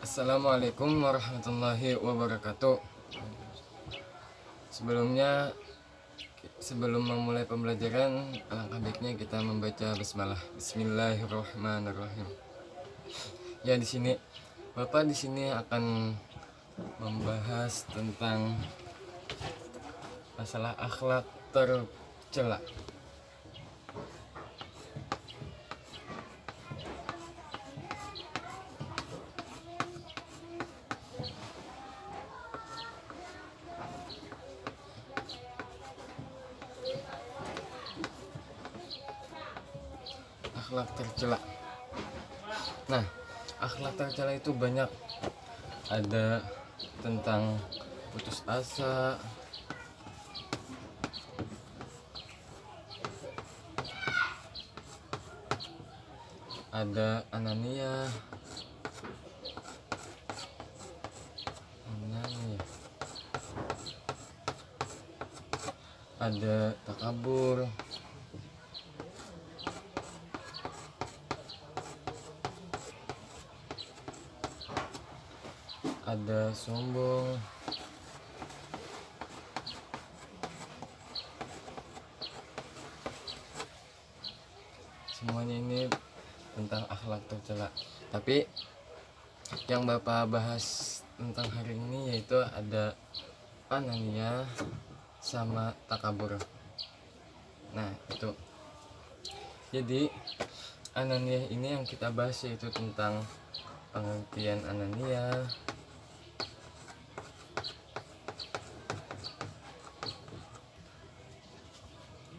Assalamualaikum warahmatullahi wabarakatuh. Sebelum memulai pembelajaran, alangkah baiknya kita membaca basmalah. Bismillahirrahmanirrahim. Ya, Bapak di sini akan membahas tentang masalah akhlak tercela. Akhlak tercela. Nah, akhlak tercela itu banyak. Ada tentang putus asa, ada anania, ada takabur, ada sombong, semuanya ini tentang akhlak tercela. Tapi yang Bapak bahas tentang hari ini yaitu ada anania sama takabur. Nah, itu. Jadi anania ini yang kita bahas yaitu tentang pengertian anania,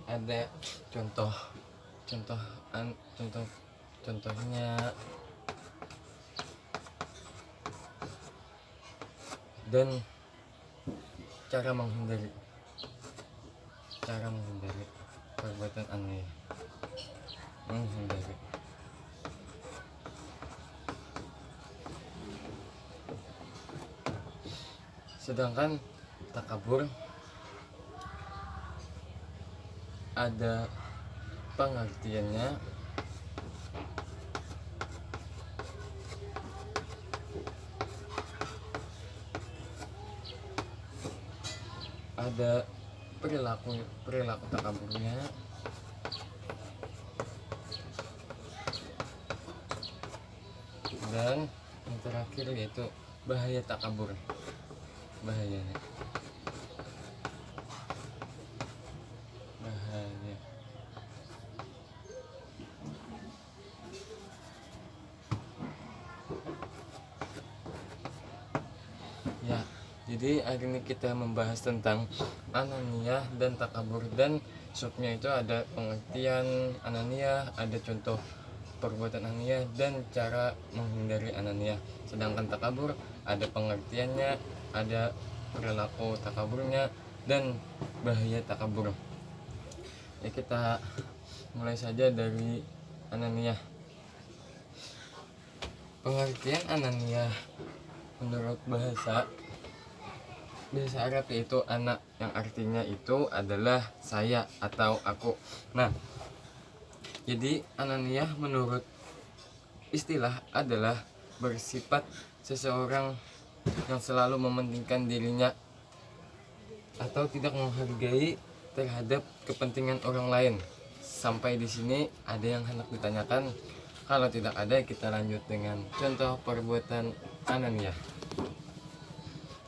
ada contohnya, dan cara menghindari perbuatan aneh. Sedangkan takabur ada pengertiannya, ada perilaku takaburnya, dan yang terakhir yaitu bahaya takabur. Bahaya. Ya, jadi hari ini kita membahas tentang anania dan takabur, dan subnya itu ada pengertian anania, ada contoh perbuatan anania, dan cara menghindari anania. Sedangkan takabur ada pengertiannya, ada perilaku takaburnya, dan bahaya takabur. Ya, kita mulai saja dari anania. Pengertian anania menurut bahasa Arab yaitu anak, yang artinya itu adalah saya atau aku. Nah, jadi anania menurut istilah adalah bersifat seseorang yang selalu mementingkan dirinya atau tidak menghargai terhadap kepentingan orang lain. Sampai di sini ada yang hendak ditanyakan? Kalau tidak ada, kita lanjut dengan contoh perbuatan anania.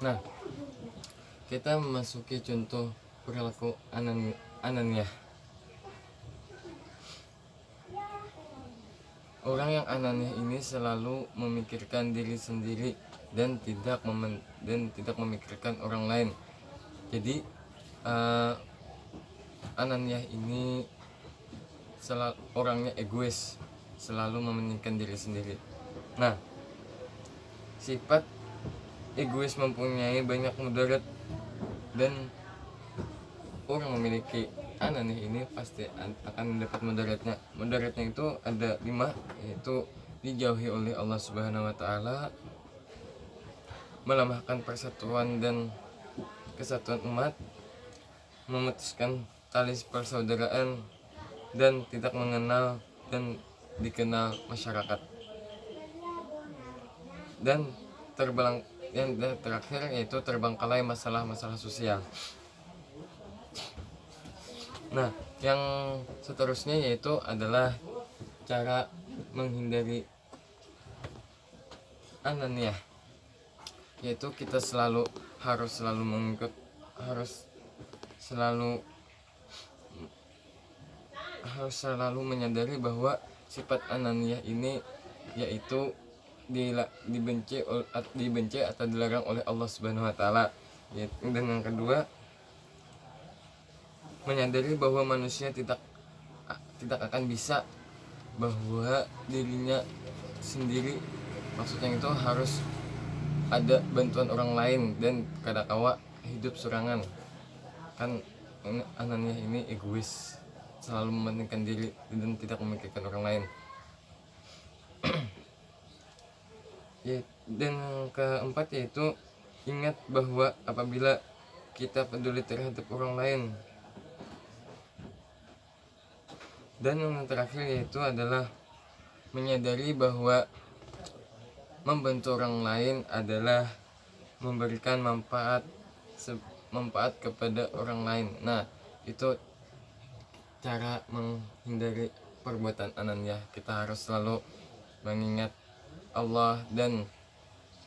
Nah, kita memasuki contoh perilaku anania. Orang yang anania ini selalu memikirkan diri sendiri dan tidak memikirkan orang lain. Jadi anania ini orangnya egois, selalu mementingkan diri sendiri. Nah, sifat egois mempunyai banyak mudarat, dan orang memiliki anania ini pasti akan mendapat mudaratnya. Mudaratnya itu ada 5, yaitu dijauhi oleh Allah Subhanahu wa Ta'ala, melemahkan persatuan dan kesatuan umat, memutuskan tali persaudaraan, dan tidak mengenal dan dikenal masyarakat. Dan yang terakhir yaitu terbengkalai masalah-masalah sosial. Nah, yang seterusnya yaitu adalah cara menghindari ananiah, yaitu kita harus selalu menyadari bahwa sifat ananiah ini yaitu dibenci atau dilarang oleh Allah Subhanahu wa taala. Dan yang kedua, menyadari bahwa manusia tidak akan bisa bahwa dirinya sendiri, maksudnya itu harus ada bantuan orang lain dan kadangkala hidup serangan. Kan ananiah ini egois, selalu mementingkan diri dan tidak memikirkan orang lain. Dan yang keempat yaitu ingat bahwa apabila kita peduli terhadap orang lain. Dan yang terakhir yaitu adalah menyadari bahwa membantu orang lain adalah memberikan manfaat kepada orang lain. Nah, itu cara menghindari perbuatan ananiah. Kita harus selalu mengingat Allah dan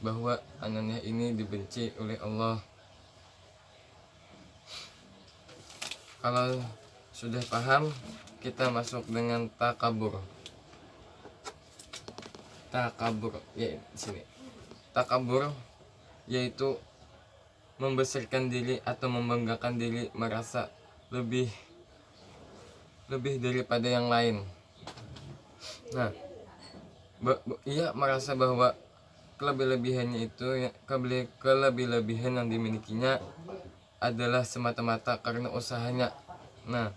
bahwa ananiah ini dibenci oleh Allah. Kalau sudah paham, kita masuk dengan takabur. Ya di sini. Takabur yaitu membesarkan diri atau membanggakan diri, merasa lebih daripada yang lain. Nah, ia merasa bahwa kelebihannya itu, kelebihan yang dimilikinya adalah semata-mata karena usahanya. Nah,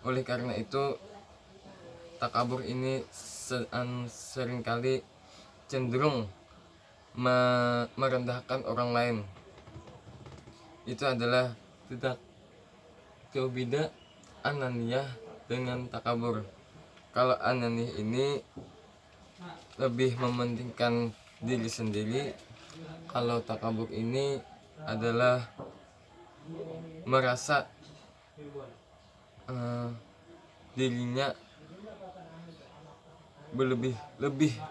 oleh karena itu takabur ini seringkali cenderung merendahkan orang lain. Itu adalah tidak jauh beda ananiah dengan takabur. Kalau ananiah ini lebih mementingkan diri sendiri, kalau takabur ini adalah merasa dirinya lebih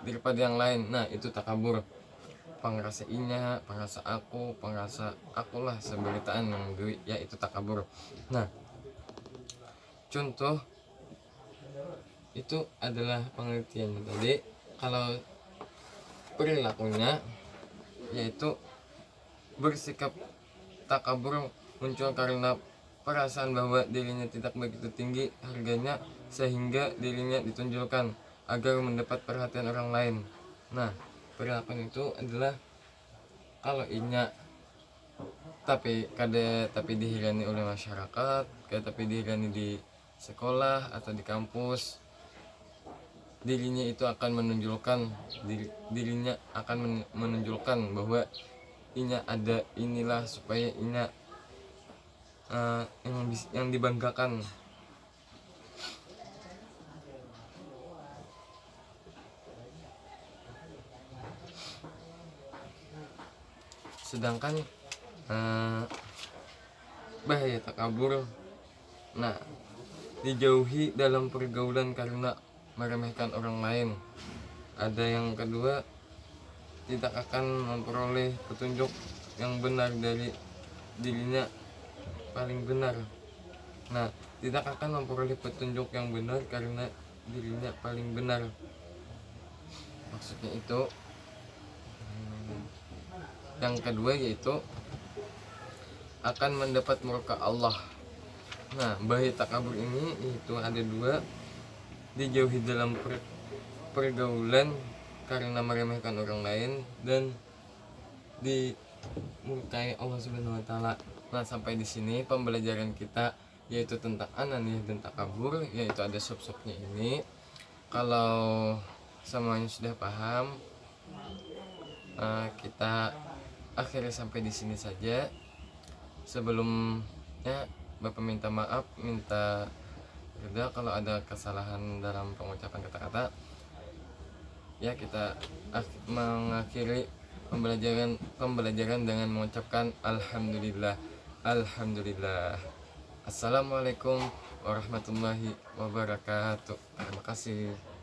daripada yang lain. Nah, itu takabur. Pengerasa akulah seberitaan yang duit, ya itu takabur. Nah, contoh itu adalah pengertiannya tadi. Kalau perilakunya yaitu bersikap takabur muncul karena perasaan bahwa dirinya tidak begitu tinggi harganya sehingga dirinya ditunjukkan agar mendapat perhatian orang lain. Nah, perilaku itu adalah kalau inya tapi dihirani oleh masyarakat, tapi dihirani di sekolah atau di kampus, dirinya akan menunjukkan bahwa inya ada inilah, supaya inya yang dibanggakan. Sedangkan bahaya takabur, nah, dijauhi dalam pergaulan karena meremehkan orang lain. Ada yang kedua, tidak akan memperoleh petunjuk yang benar dari dirinya paling benar. Nah, tidak akan memperoleh petunjuk yang benar karena dirinya paling benar. Maksudnya itu yang kedua yaitu akan mendapat murka Allah. Nah, bahaya takabur ini itu ada dua, dijauhi dalam pergaulan karena meremehkan orang lain dan dimurkai Allah Subhanahu wa taala. Nah, sampai di sini pembelajaran kita yaitu tentang ananiah dan takabur, yaitu ada sub-subnya ini. Kalau semuanya sudah paham, kita akhirnya sampai di sini saja. Sebelumnya Bapak minta maaf, minta reda kalau ada kesalahan dalam pengucapan kata-kata. Ya, kita mengakhiri pembelajaran dengan mengucapkan alhamdulillah. Alhamdulillah. Assalamualaikum warahmatullahi wabarakatuh. Terima kasih.